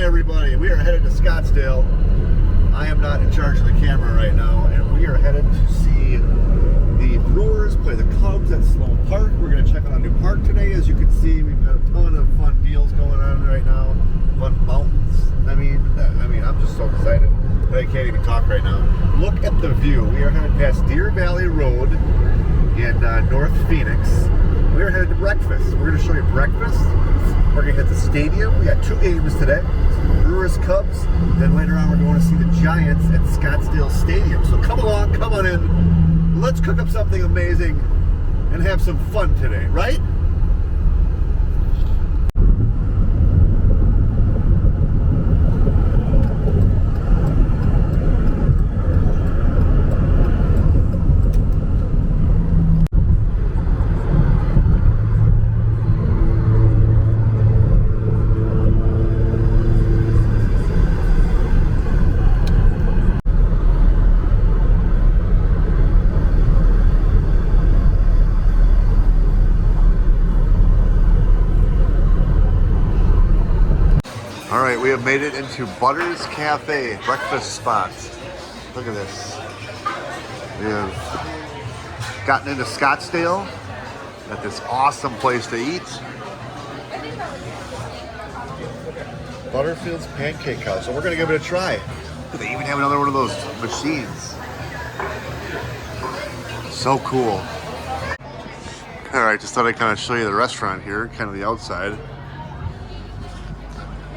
everybody, we are headed to Scottsdale. I am not in charge of the camera right now, and we are headed to see the Brewers play the Cubs at Sloan Park. We're going to check out a new park today. As you can see, we've got a ton of fun deals going on right now. Fun mountains. I mean, I'm just so excited that I can't even talk right now. Look at the view. We are headed past Deer Valley Road in North Phoenix. We are headed to breakfast. We're going to show you breakfast. We're going to hit the stadium. We got 2 games today. Brewers, Cubs. Then later on we're going to see the Giants at Scottsdale Stadium. So come along, come on in. Let's cook up something amazing and have some fun today, right? All right, we have made it into Butter's Cafe, breakfast spot. Look at this. We have gotten into Scottsdale at this awesome place to eat. Butterfield's Pancake House. So we're gonna give it a try. They even have another one of those machines. So cool. All right, just thought I'd kind of show you the restaurant here, kind of the outside.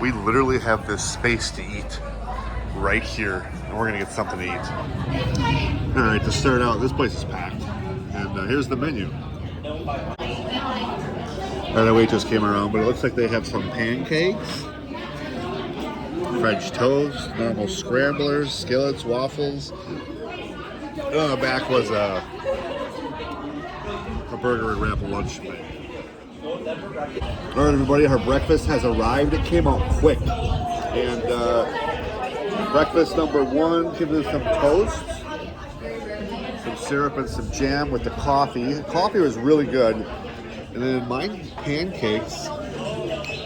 We literally have this space to eat right here, and we're gonna get something to eat. All right, to start out, this place is packed, and here's the menu. Our waitress came around, but it looks like they have some pancakes, French toast, normal scramblers, skillets, waffles. On the back was a burger and wrap lunch menu. All right, everybody, our breakfast has arrived. It came out quick. And breakfast number 1 came with some toast, some syrup, and some jam with the coffee. The coffee was really good. And then my pancakes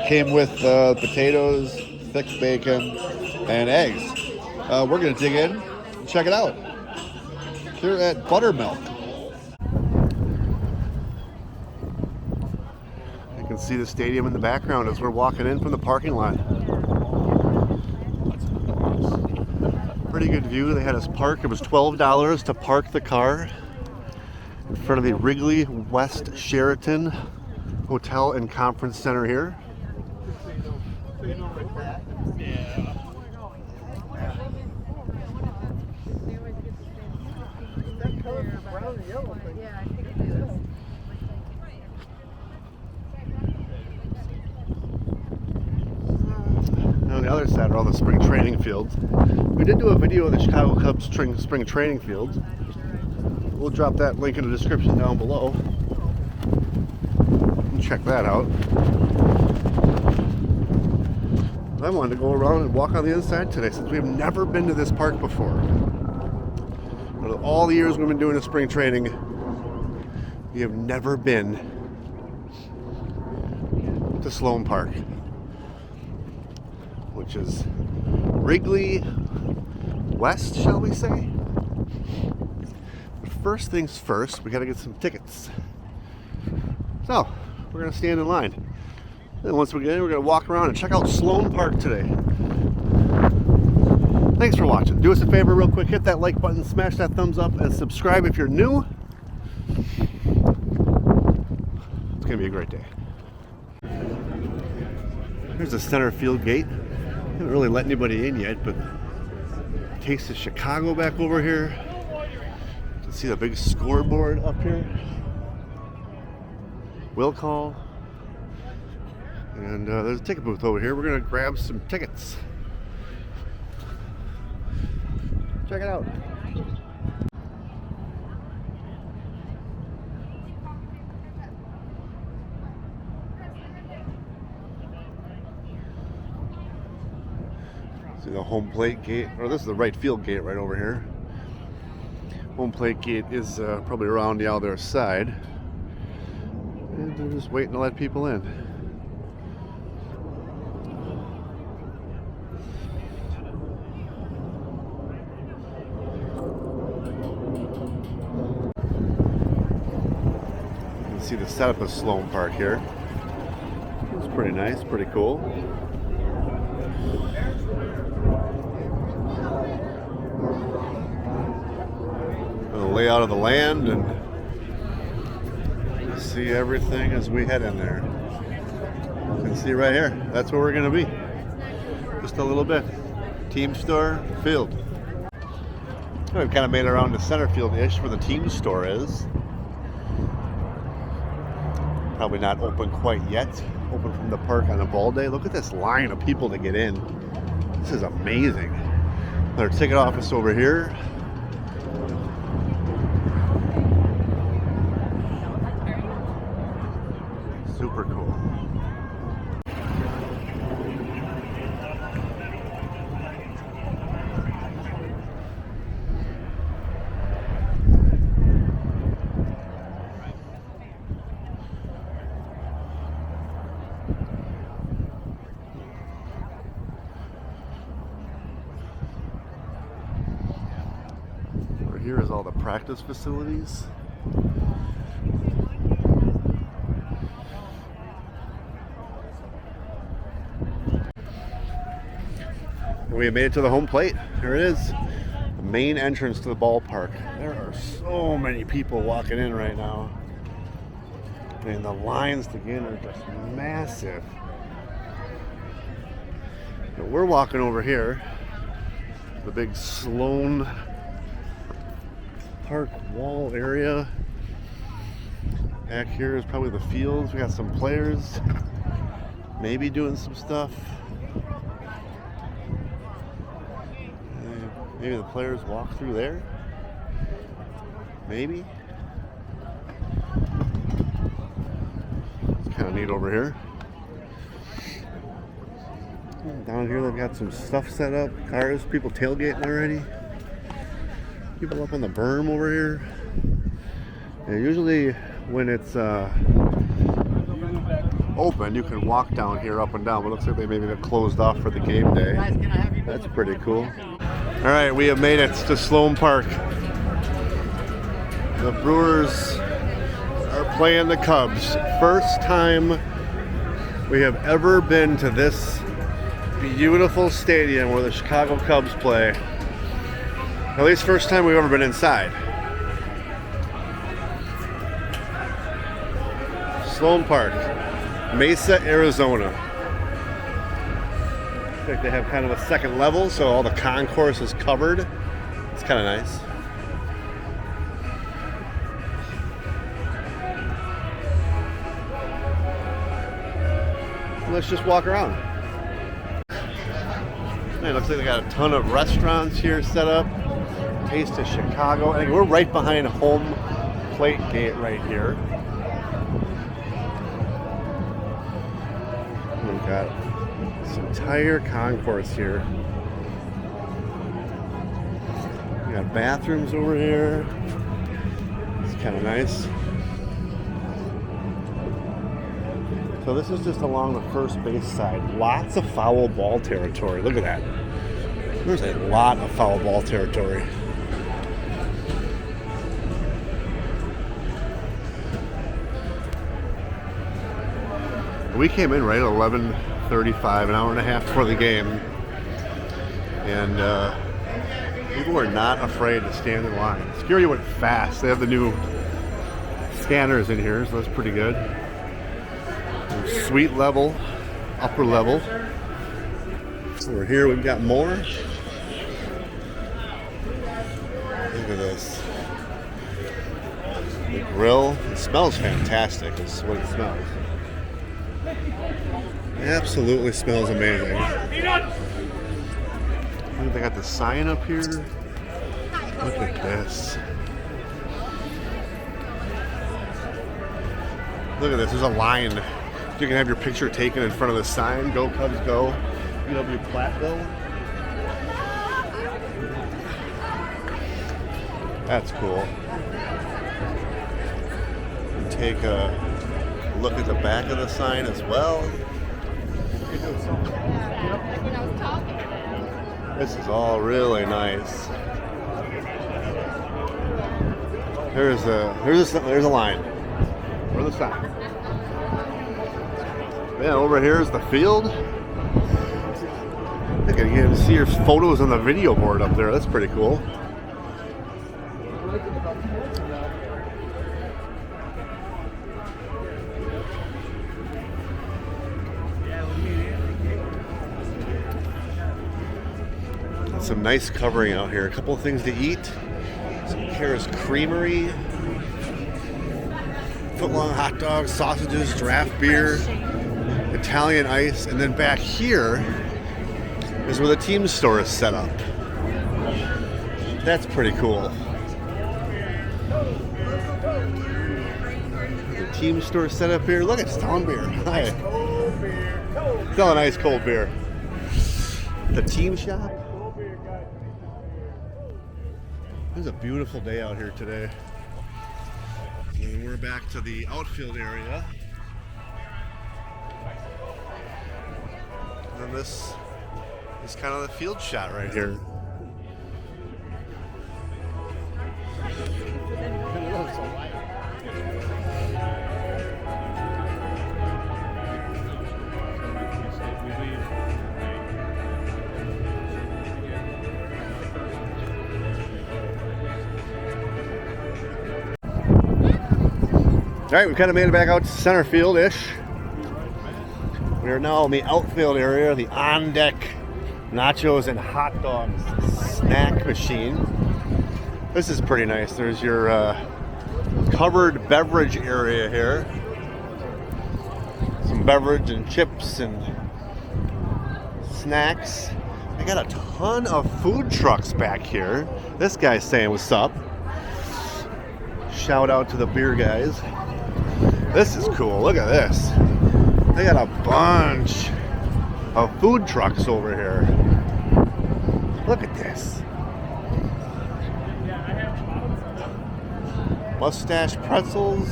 came with potatoes, thick bacon, and eggs. We're going to dig in and check it out here at Buttermilk. You can see the stadium in the background as we're walking in from the parking lot. Pretty good view. They had us park. It was $12 to park the car in front of the Wrigley West Sheraton Hotel and Conference Center here. On the other side are all the spring training fields. We did do a video of the Chicago Cubs spring training fields. We'll drop that link in the description down below. Check that out. I wanted to go around and walk on the inside today since we've never been to this park before. Out of all the years we've been doing the spring training, we have never been to Sloan Park, which is Wrigley West, shall we say? But first things first, we gotta get some tickets. So, we're gonna stand in line. And once we get in, we're gonna walk around and check out Sloan Park today. Thanks for watching. Do us a favor real quick, hit that like button, smash that thumbs up, and subscribe if you're new. It's gonna be a great day. Here's the center field gate. Haven't really let anybody in yet, but Taste of Chicago back over here. You can see the big scoreboard up here. Will call. And there's a ticket booth over here. We're gonna grab some tickets. Check it out. See the home plate gate, or this is the right field gate right over here. Home plate gate is probably around the other side. And they're just waiting to let people in. see the setup of Sloan Park here. It's pretty nice, pretty cool. The layout of the land and see everything as we head in there. You can see right here, that's where we're going to be. Just a little bit. Team store, field. We've kind of made it around to center field-ish where the team store is. Probably not open quite yet. Open from the park on a ball day. Look at this line of people to get in. This is amazing. Our ticket office over here. Super cool. Over here is all the practice facilities. We have made it to the home plate. Here it is. The main entrance to the ballpark. There are so many people walking in right now. And the lines to get in are just massive. But we're walking over here. The big Sloan Park wall area. Back here is probably the fields. We got some players maybe doing some stuff. Maybe the players walk through there. Maybe. It's kind of neat over here. Down here they've got some stuff set up. Cars, people tailgating already. People up on the berm over here. And usually when it's open, you can walk down here up and down, but it looks like they maybe got closed off for the game day. That's pretty cool. All right, we have made it to Sloan Park. The Brewers are playing the Cubs. First time we have ever been to this beautiful stadium where the Chicago Cubs play. At least first time we've ever been inside. Sloan Park, Mesa, Arizona. Looks like they have kind of a second level, so all the concourse is covered. It's kind of nice. Let's just walk around. It looks like they got a ton of restaurants here set up. Taste of Chicago. And we're right behind home plate gate right here. We've got this entire concourse here. We got bathrooms over here. It's kind of nice. So this is just along the first base side. Lots of foul ball territory. Look at that. There's a lot of foul ball territory. We came in right at 11:35, an hour and a half before the game. And people were not afraid to stand in line. Security went fast. They have the new scanners in here, so that's pretty good. Suite level, upper level. Over here we've got more. Look at this. The grill. It smells fantastic, is what it smells. It absolutely smells amazing. They got the sign up here. Look at this. Look at this. There's a line. You can have your picture taken in front of the sign. Go Cubs go. UW Platteville. That's cool. And take a look at the back of the sign as well. This is all really nice. There's a line. Where over the sign. Yeah, over here is the field. I think you can see your photos on the video board up there. That's pretty cool. Some nice covering out here. A couple of things to eat. Some Kara's Creamery. Footlong hot dogs, sausages, draft beer, Italian ice, and then back here is where the team store is set up. That's pretty cool. The team store set up here. Look, it's Stone Beer. Hi. Selling ice cold beer. The team shop. It's a beautiful day out here today. And we're back to the outfield area. And then this is kind of the field shot right here. All right, we kind of made it back out to center field-ish. We are now in the outfield area, the on-deck nachos and hot dogs snack machine. This is pretty nice. There's your covered beverage area here. Some beverage and chips and snacks. I got a ton of food trucks back here. This guy's saying what's up. Shout out to the beer guys. This is cool. Look at this. They got a bunch of food trucks over here. Look at this. Mustache pretzels.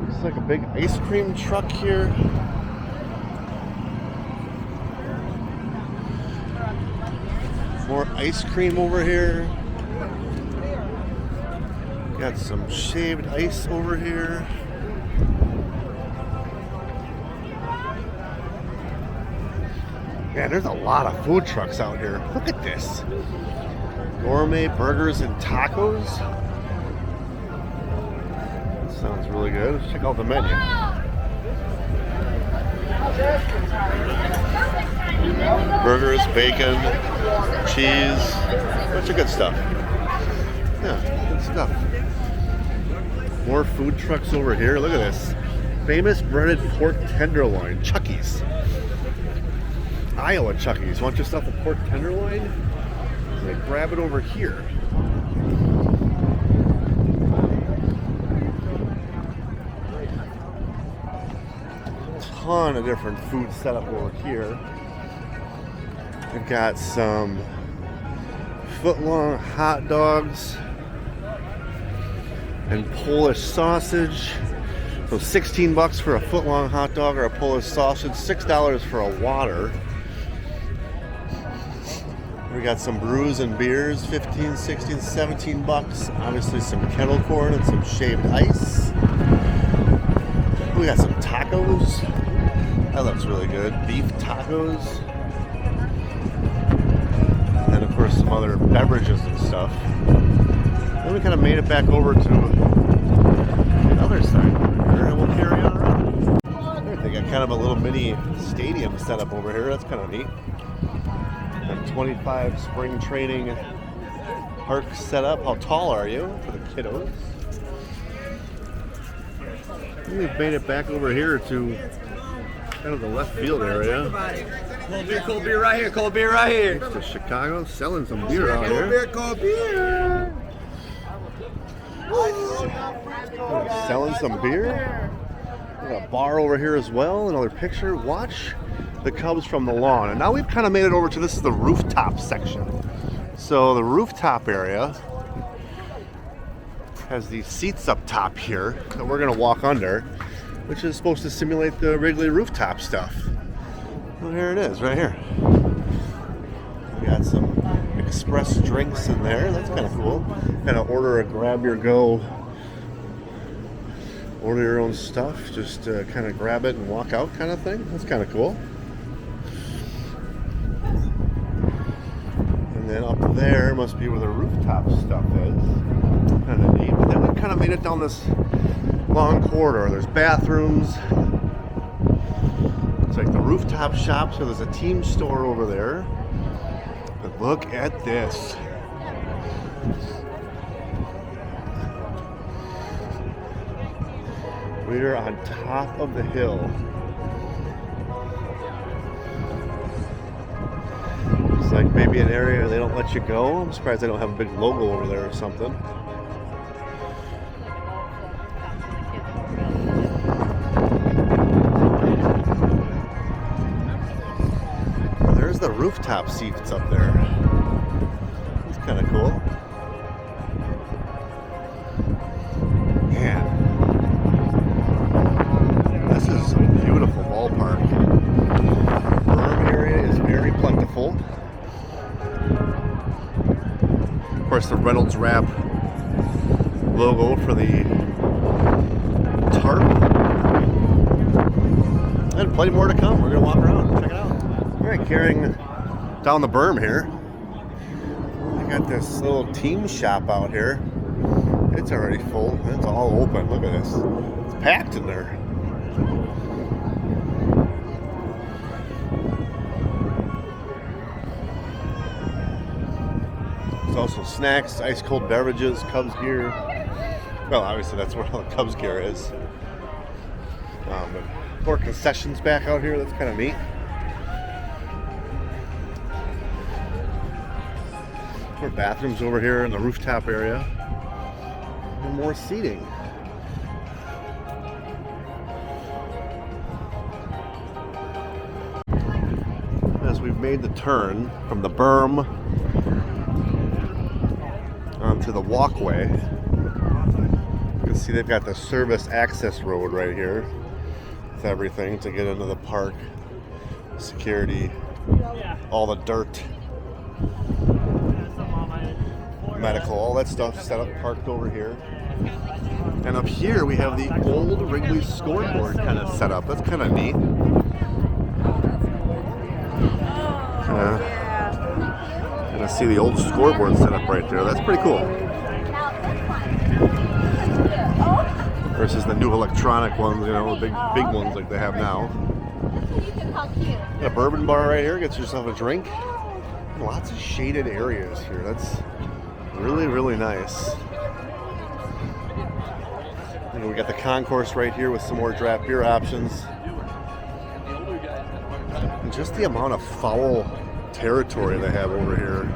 Looks like a big ice cream truck here. More ice cream over here. Got some shaved ice over here. Man, there's a lot of food trucks out here. Look at this. Gourmet burgers and tacos. That sounds really good. Let's check out the menu. Burgers, bacon, cheese, bunch of good stuff. Yeah, good stuff. More food trucks over here. Look at this. Famous breaded pork tenderloin. Chucky's. Iowa Chucky's. Want yourself a pork tenderloin? Like, grab it over here. Ton of different food set up over here. We've got some foot-long hot dogs and Polish sausage. So $16 for a foot-long hot dog or a Polish sausage, $6 for a water. We got some brews and beers, 15, 16, 17 bucks. Obviously some kettle corn and some shaved ice. We got some tacos. That looks really good. Beef tacos. And then of course some other beverages and stuff. Then we kind of made it back over to the other side over here, and we'll carry on around. They got kind of a little mini stadium set up over here. That's kind of neat. And 25 spring training park set up. How tall are you for the kiddos? And we've made it back over here to kind of the left field area. Cold beer right here, cold beer right here. Next to Chicago, selling some beer out here. Cold beer. Selling some beer. We got a bar over here as well. Another picture. Watch the Cubs from the lawn. And now we've kind of made it over to this is the rooftop section. So the rooftop area has these seats up top here that we're going to walk under, which is supposed to simulate the Wrigley rooftop stuff. Well, here it is, right here. We got some express drinks in there. That's kind of cool. Kind of order a grab your go. Order your own stuff. Just kind of grab it and walk out kind of thing. That's kind of cool. And then up there must be where the rooftop stuff is. Kind of neat. But then we kind of made it down this long corridor. There's bathrooms. It's like the rooftop shop. So there's a team store over there. But look at this. We're on top of the hill. It's like maybe an area they don't let you go. I'm surprised they don't have a big logo over there or something. There's the rooftop seats up there. That's kind of cool. Man. This is a beautiful ballpark. Berm area is very plentiful. Of course, the Reynolds Wrap logo for the tarp. And plenty more to come. We're going to walk around and check it out. All right, carrying down the berm here. I got this little team shop out here. It's already full. It's all open. Look at this. It's packed in there. Also snacks, ice cold beverages, Cubs gear. Well, obviously that's where all the Cubs gear is. But more concessions back out here. That's kind of neat. More bathrooms over here in the rooftop area. And more seating. As we've made the turn from the berm onto the walkway, you can see they've got the service access road right here with everything to get into the park, security, all the dirt, medical, all that stuff set up, parked over here. And up here we have the old Wrigley scoreboard kind of set up. That's kind of neat. And I see the old scoreboard set up right there. That's pretty cool. Versus the new electronic ones, you know, the big ones like they have now. Got a bourbon bar right here. Get yourself a drink. Lots of shaded areas here. That's really, really nice. And we got the concourse right here with some more draft beer options. And just the amount of foul territory they have over here.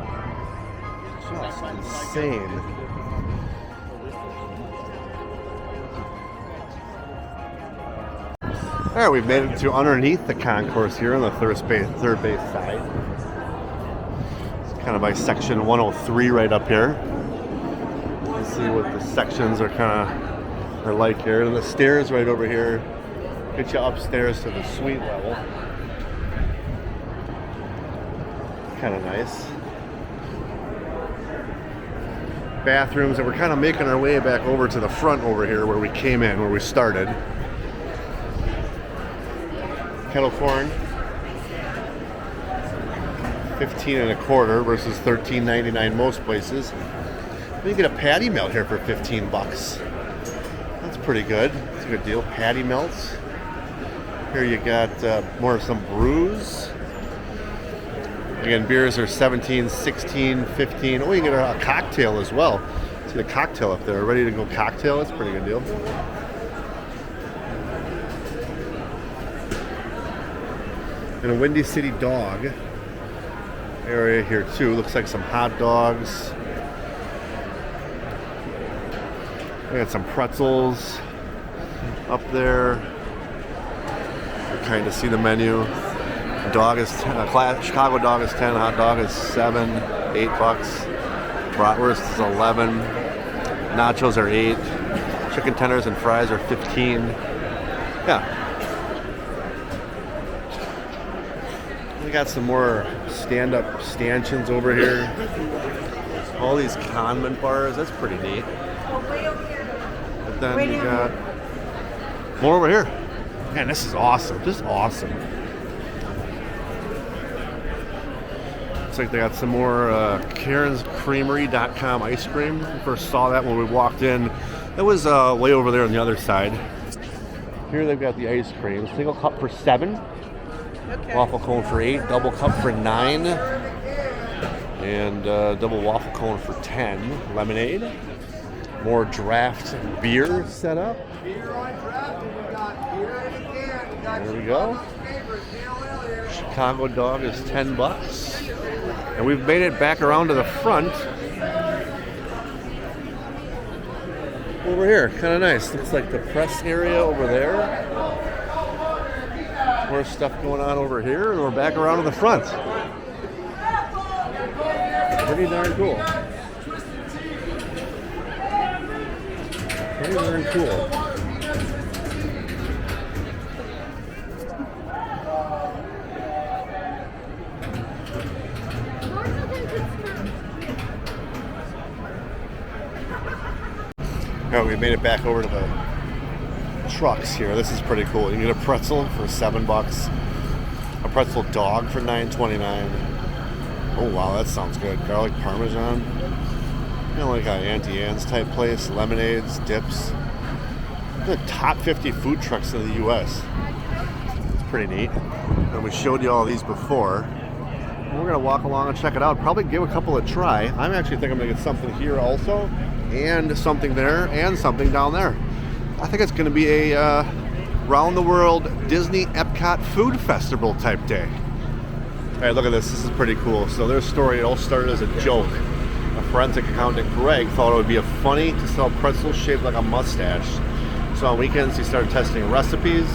Just insane. All right, we've made it to underneath the concourse here on the third base side. It's kind of by section 103 right up here. Let's see what the sections are like here. And the stairs right over here get you upstairs to the suite level. Kind of nice. Bathrooms, and we're kind of making our way back over to the front over here where we came in, where we started. Kettle corn, $15.25 versus $13.99 most places. You get a patty melt here for $15. That's pretty good. That's a good deal. Patty melts. Here you got more of some brews. Again, beers are $17, $16, $15. Oh, you get a cocktail as well. See the cocktail up there. Ready to go cocktail? That's a pretty good deal. And a Windy City dog area here too. Looks like some hot dogs. We got some pretzels up there. You kind of see the menu. Dog is Chicago dog is 10, hot dog is $7, $8. Bratwurst is 11. Nachos are 8. Chicken tenders and fries are 15. Yeah. We got some more stand-up stanchions over here. All these condiment bars. That's pretty neat. But then you got more over here. Man, this is awesome. Just awesome. Looks like they got some more KarensCreamery.com ice cream. We first saw that when we walked in. That was way over there on the other side. Here they've got the ice cream. Single cup for $7. Okay. Waffle cone for $8. Double cup for $9. And double waffle cone for $10. Lemonade. More draft beer set up. There we go. Chicago dog is $10. And we've made it back around to the front. Over here, kind of nice. Looks like the press area over there. More stuff going on over here, and we're back around to the front. Pretty darn cool. Pretty darn cool. Oh, we made it back over to the trucks here. This is pretty cool. You can get a pretzel for $7. A pretzel dog for $9.29. Oh wow, that sounds good. Garlic parmesan. You know, like an Auntie Anne's type place. Lemonades, dips. The top 50 food trucks in the U.S. It's pretty neat. And we showed you all these before. We're gonna walk along and check it out. Probably give a couple a try. I'm actually thinking I'm gonna get something here also, and something there, and something down there. I think it's gonna be a round the world Disney Epcot food festival type day. All right, look at this. This is pretty cool. So their story, it all started as a joke. A forensic accountant, Greg, thought it would be funny to sell pretzels shaped like a mustache. So on weekends, he started testing recipes.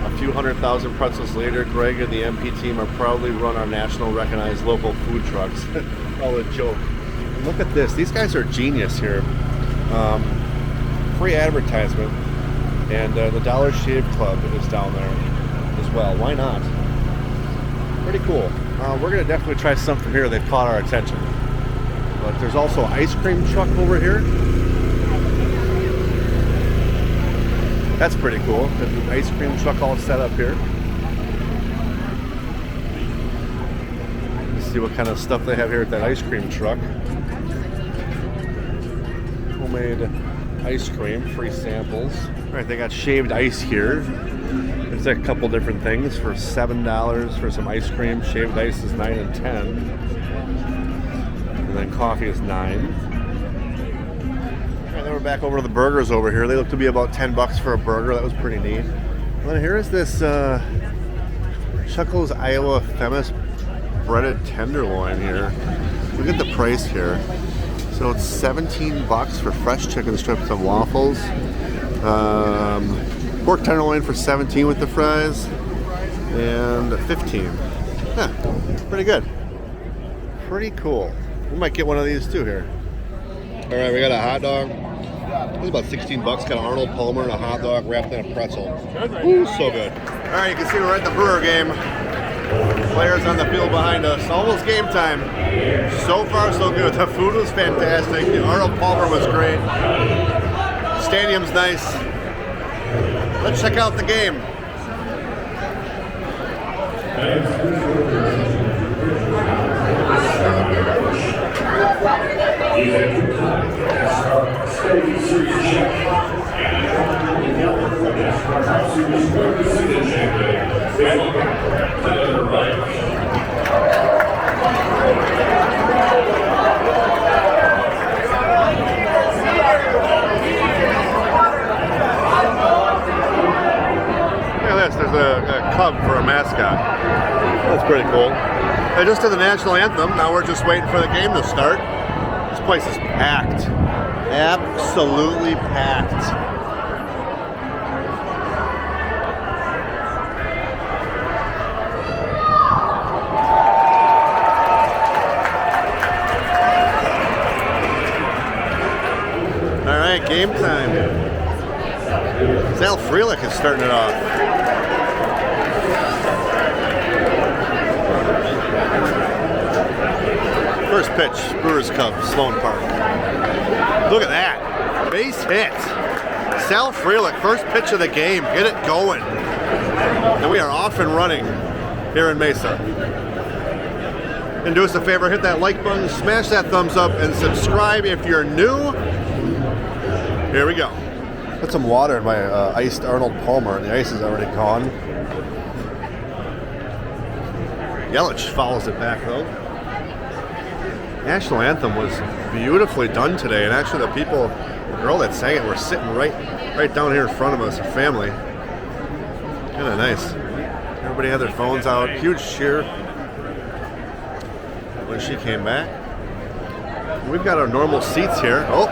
A few 100,000 pretzels later, Greg and the MP team are proudly run our national recognized local food trucks. All a joke. And look at this. These guys are genius here. Free advertisement. And the Dollar Shave Club is down there as well. Why not? Pretty cool. We're going to definitely try something here. They've caught our attention. But there's also an ice cream truck over here. That's pretty cool. There's an ice cream truck all set up here. Let's see what kind of stuff they have here at that ice cream truck. Homemade ice cream, free samples. All right, they got shaved ice here. It's a couple different things for $7 for some ice cream. Shaved ice is $9 and $10. And then coffee is $9. And then we're back over to the burgers over here. They look to be about $10 for a burger. That was pretty neat. And then here is this Chuckles Iowa famous breaded tenderloin here. Look at the price here. So it's $17 for fresh chicken strips and waffles. Pork tenderloin for $17 with the fries. And $15. Yeah, pretty good. Pretty cool. We might get one of these too here. All right, we got a hot dog. It's about $16. Got an Arnold Palmer and a hot dog wrapped in a pretzel. Ooh, so good. All right, you can see we're at the Brewer game. Players on the field behind us. Almost game time. So far, so good. The food was fantastic. The Arnold Palmer was great. Stadium's nice. Let's check out the game. There's a cub for a mascot. That's pretty cool. They just did the national anthem. Now we're just waiting for the game to start. This place is packed. Absolutely packed. All right, game time. Zal Freelich is starting it off. pitch, Brewers Cup, Sloan Park. Look at that. Base hit. Sal Frelick, first pitch of the game. Get it going. And we are off and running here in Mesa. And do us a favor, hit that like button, smash that thumbs up, and subscribe if you're new. Here we go. Put some water in my iced Arnold Palmer, and the ice is already gone. Yelich follows it back though. National anthem was beautifully done today, and actually the girl that sang it were sitting right down here in front of us, a family. Kind of nice. Everybody had their phones out. Huge cheer when she came back. We've got our normal seats here. Oh,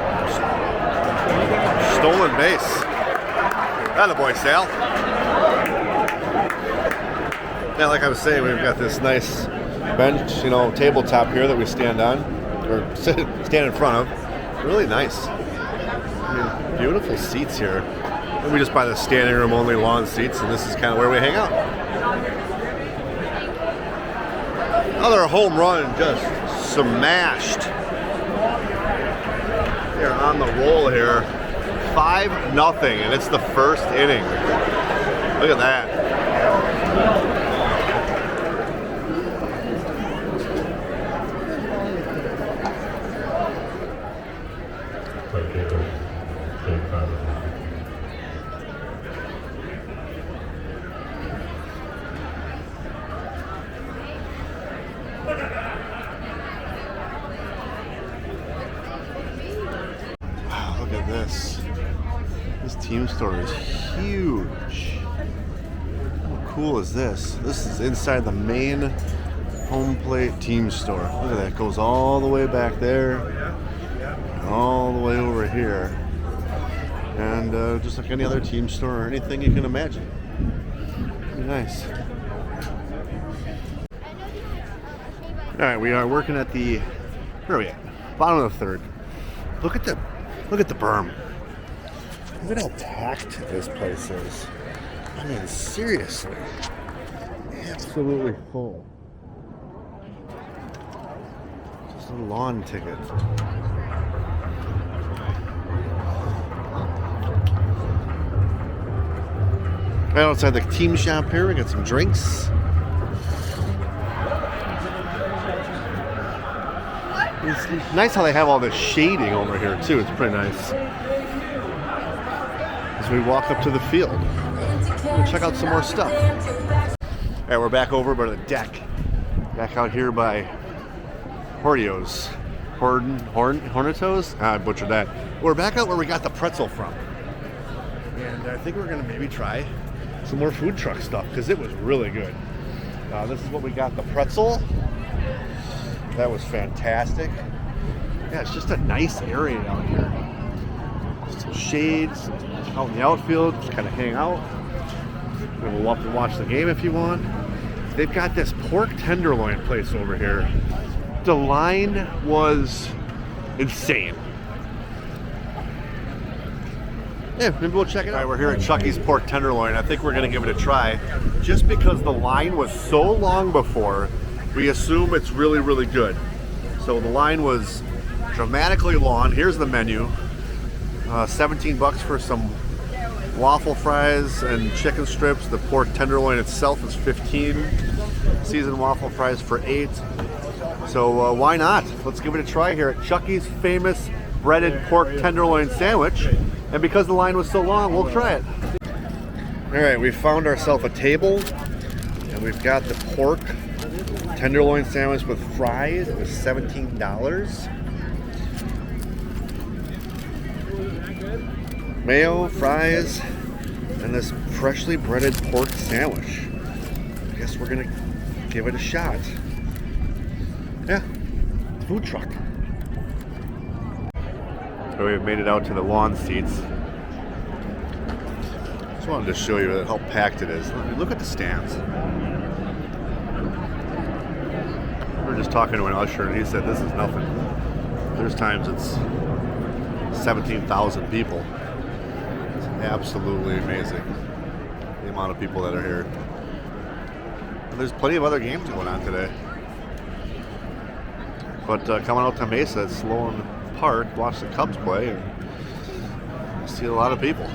stolen base. Attaboy, Sal. Yeah, like I was saying, we've got this nice bench, tabletop here that we stand on, or stand in front of. Really nice. I mean, beautiful seats here. And we just buy the standing room only lawn seats, and this is kind of where we hang out. Another home run, just smashed. They're on the roll here. 5-0, and it's the first inning. Look at that. This team store is huge. How cool is this? This is inside the main home plate team store. Look at that. It goes all the way back there and all the way over here. And just like any other team store or anything you can imagine. Pretty nice. Alright, we are working at the, where are we at? Bottom of the third. Look at the berm. Look at how packed this place is. I mean, seriously. Absolutely full. Just a lawn ticket. Right outside the team shop here, we got some drinks. It's nice how they have all this shading over here too. It's pretty nice. As we walk up to the field, we'll check out some more stuff. All right, we're back over by the deck. Back out here by Hornitos. I butchered that. We're back out where we got the pretzel from. And I think we're gonna maybe try some more food truck stuff because it was really good. This is what we got, the pretzel. That was fantastic. Yeah, it's just a nice area out here. Some shades, out in the outfield, just kind of hang out. We'll up and watch the game if you want. They've got this pork tenderloin place over here. The line was insane. Yeah, maybe we'll check it out. All right, we're here at Chucky's Pork Tenderloin. I think we're gonna give it a try. Just because the line was so long before, we assume it's really, really good. So the line was dramatically long. Here's the menu. 17 bucks for some waffle fries and chicken strips. The pork tenderloin itself is 15. Seasoned waffle fries for 8. So why not? Let's give it a try here at Chucky's famous breaded pork tenderloin sandwich. And because the line was so long, we'll try it. All right, we found ourselves a table, and we've got the pork tenderloin sandwich with fries. It was $17. Mayo, fries, and this freshly breaded pork sandwich. I guess we're gonna give it a shot. Yeah, food truck. So we've made it out to the lawn seats. Just wanted to show you how packed it is. Look at the stands. We were just talking to an usher and he said this is nothing. There's times it's 17,000 people. It's absolutely amazing, the amount of people that are here. And there's plenty of other games going on today. But coming out to Mesa at Sloan Park, watch the Cubs play, and see a lot of people.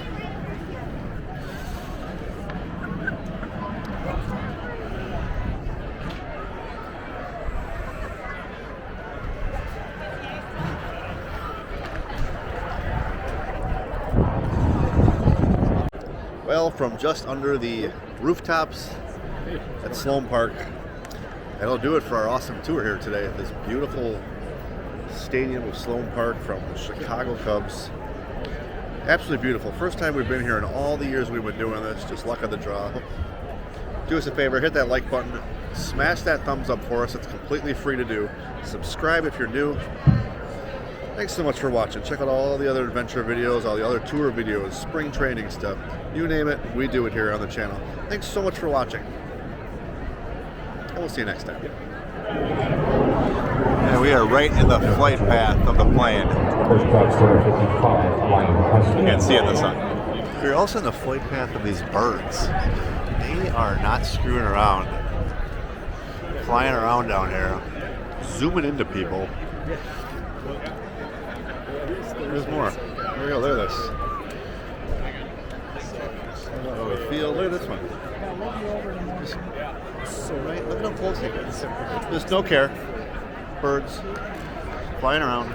Well, from just under the rooftops at Sloan Park, that'll do it for our awesome tour here today at this beautiful stadium of Sloan Park from the Chicago Cubs. Absolutely beautiful. First time we've been here in all the years we've been doing this. Just luck of the draw. Do us a favor, hit that like button, smash that thumbs up for us. It's completely free to do. Subscribe if you're new. Thanks so much for watching. Check out all the other adventure videos, all the other tour videos, spring training stuff. You name it, we do it here on the channel. Thanks so much for watching. And we'll see you next time. And we are right in the flight path of the plane. You can see it in the sun. We're also in the flight path of these birds. They are not screwing around. Flying around down here, zooming into people. There's more. Here we go, look at this. Outfield, look at this one. So right, look at how close they get. There's no care. Birds flying around.